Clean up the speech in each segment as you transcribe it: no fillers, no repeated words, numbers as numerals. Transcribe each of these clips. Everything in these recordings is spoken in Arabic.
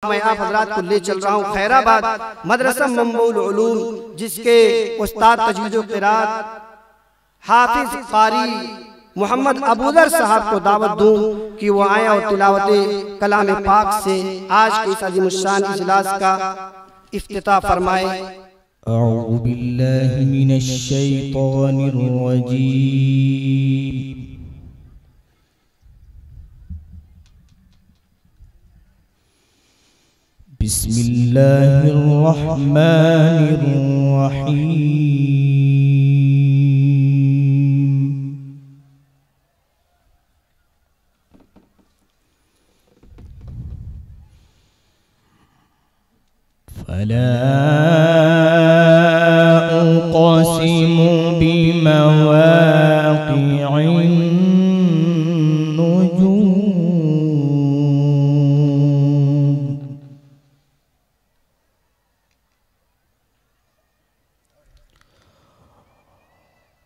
मैं आप हजरात को ले चल रहा हूँ खैराबाद मदरसा मंबउल उलूम, जिसके उस्ताद तजवीज़ क़िरात हाफिज कारी मोहम्मद अबूदर साहब को दावत दूँ कि वो आए और तिलावत कलाम पाक से आज के इस अज़ीमुश्शान इजलास का इफ्तिताह फरमाए। अऊज़ु बिल्लाहि मिनश शैतानिर रजीम। बिस्मिल्लाहिर रहमानिर रहीम। फला उक़सिमु बिमवाक़िअन नुजूम।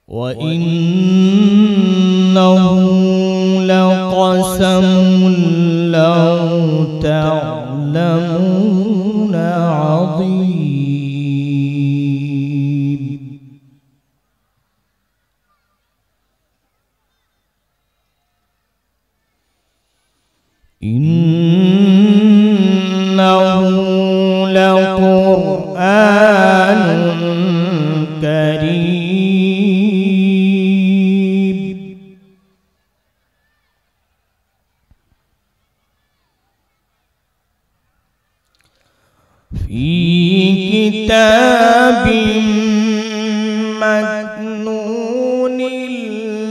وإنه لقسم لو تعلمون عظيم। إنه لقرآن كريم في كتاب مكنون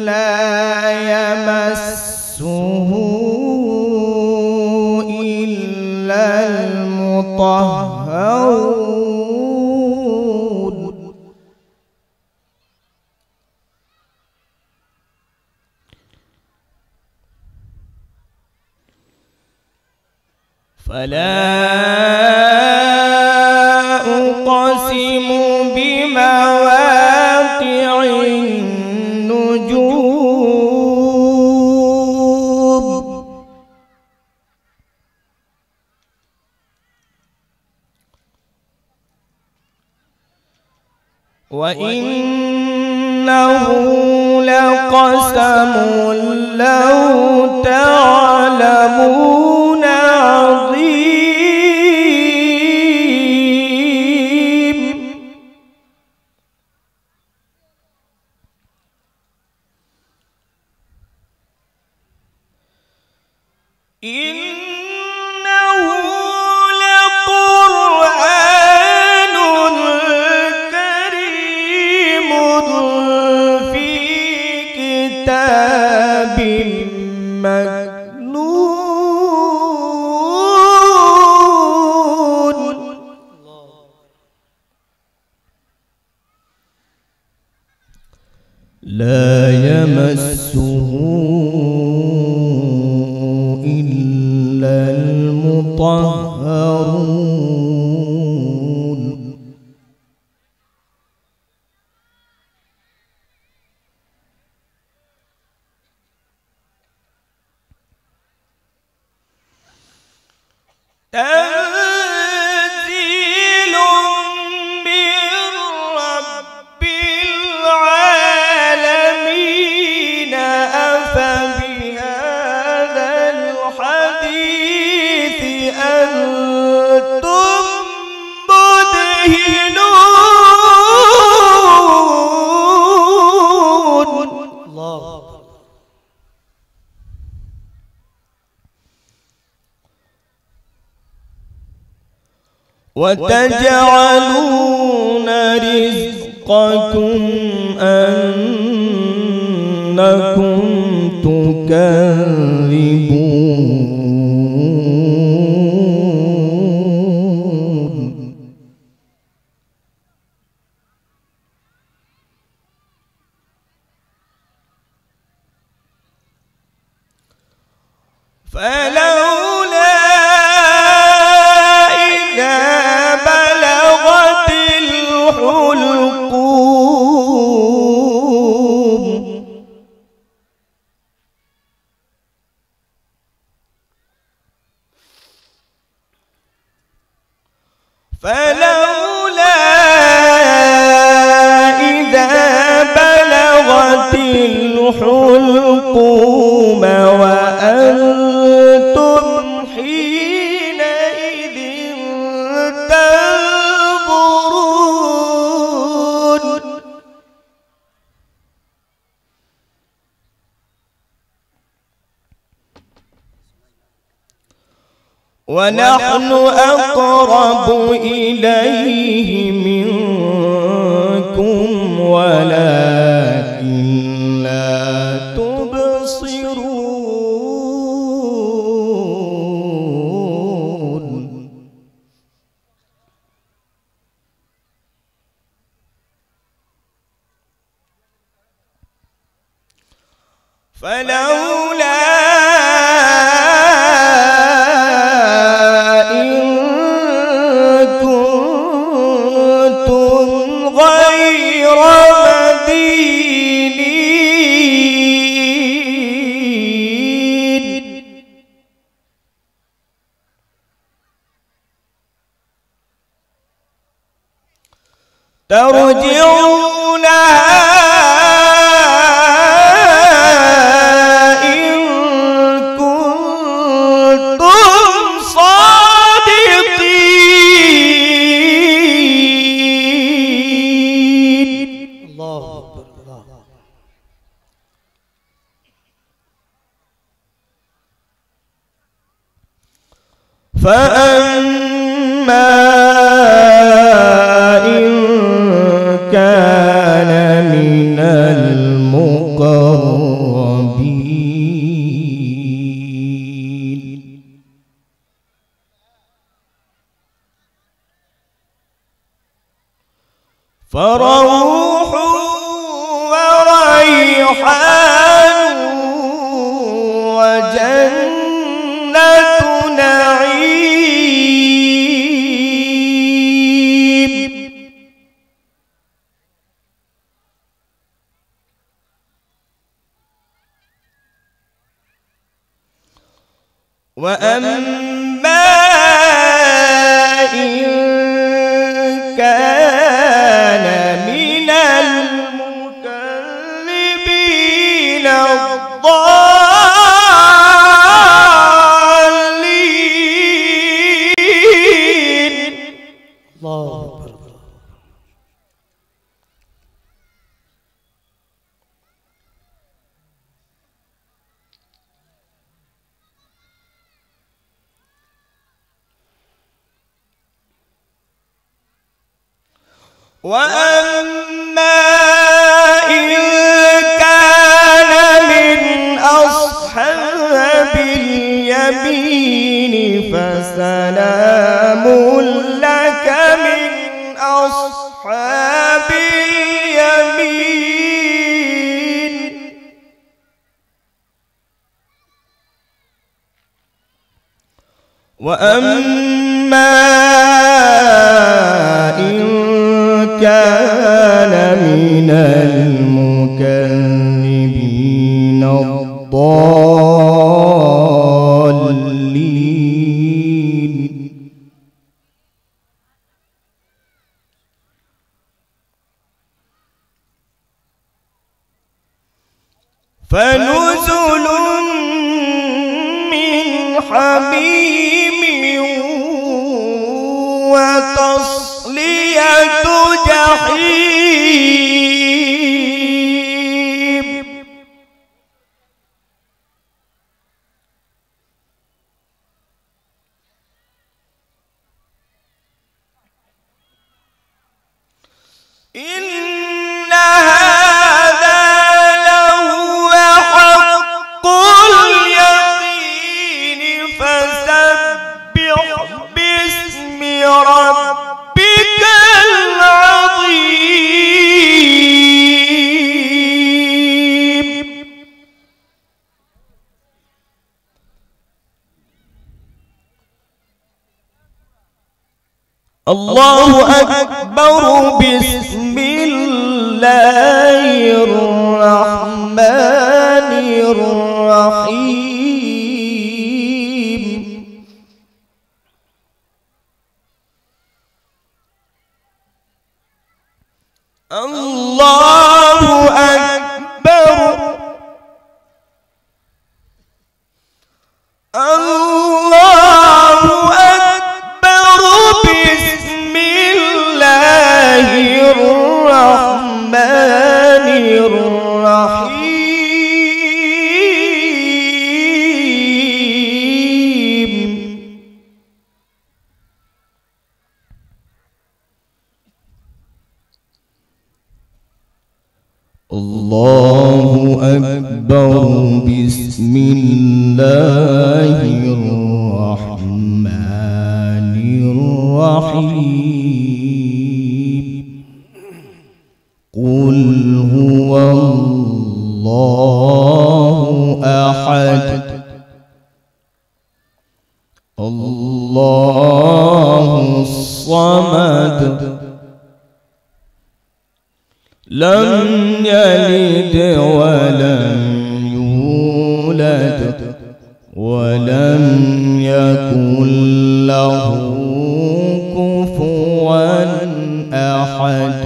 لا يمسه إلا المطهرون فلا أقسم بمواقع النجوم وإنه لقسم لو تعلمون عظيم إنه لقرآن كريم في كتاب مكنون لا يمسه إلا المطهرون تنزيل من رب العالمين أفبهذا الحديث أنتم مدهنون الله وتجعلون رزقكم أنكم تكذبون فلولا إذا بلغت الحلقوم فلولا إذا بلغت الحلقوم وأنتم حينئذ تنظرون ونحن أقرب إليه منكم ولكن لا تبصرون فلولا ترجعونها إن كنتم صادقين. الله أكبر. فأما كان من المقربين فروح وريحان وجنة نعيم وأما إن كان من المكذبين الضالين. الله أكبر. وأما إن كان من أصحاب اليمين فسلام لك من أصحاب اليمين. وأما إن كان من المكذبين الضالين فنزل من حميم وتصلية جحيم. إن هذا لهو حق اليقين فسبح باسم ربك العظيم. الله أكبر. بسم الله الرحمن الرحيم. الله أكبر الله أكبر بسم الله الرحمن الرحيم الله أكبر بسم الله الرحمن الرحيم قل هو الله أحد الله الصمد لم يلد ولم يولد ولم يكن له كفوا أحد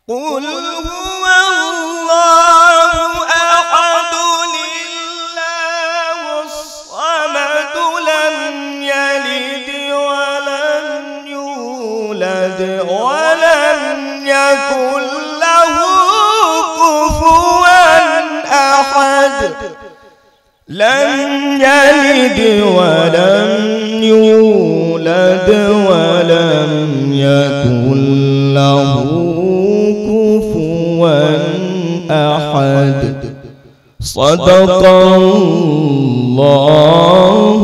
قل هو الله أحد الله الصمد لم يلد ولم يولد ولم يكن له كفوا أحد لم يلد ولم يولد ولم يكن له أحد صدق الله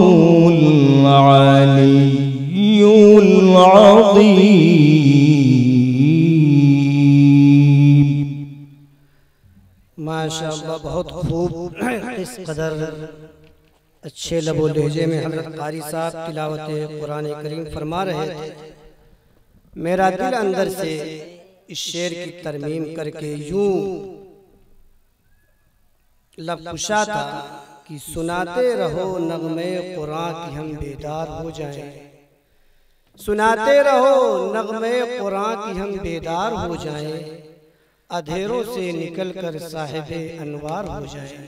العلي العظيم माशाअल्लाह बहुत खूब। इस कदर अच्छे लबो लहजे में हज़रत क़ारी साहब तिलावत कुरान करीम फरमा रहे थे। मेरा दिल अंदर से इस शेर की तरमीम करके यूं लब कुशा था कि सुनाते रहो नगमे कुरान की हम बेदार हो जाएं, सुनाते रहो नगमे कुरान की हम बेदार हो जाएं, अधेरों से निकल कर साहिबे अनवार हो जाएं।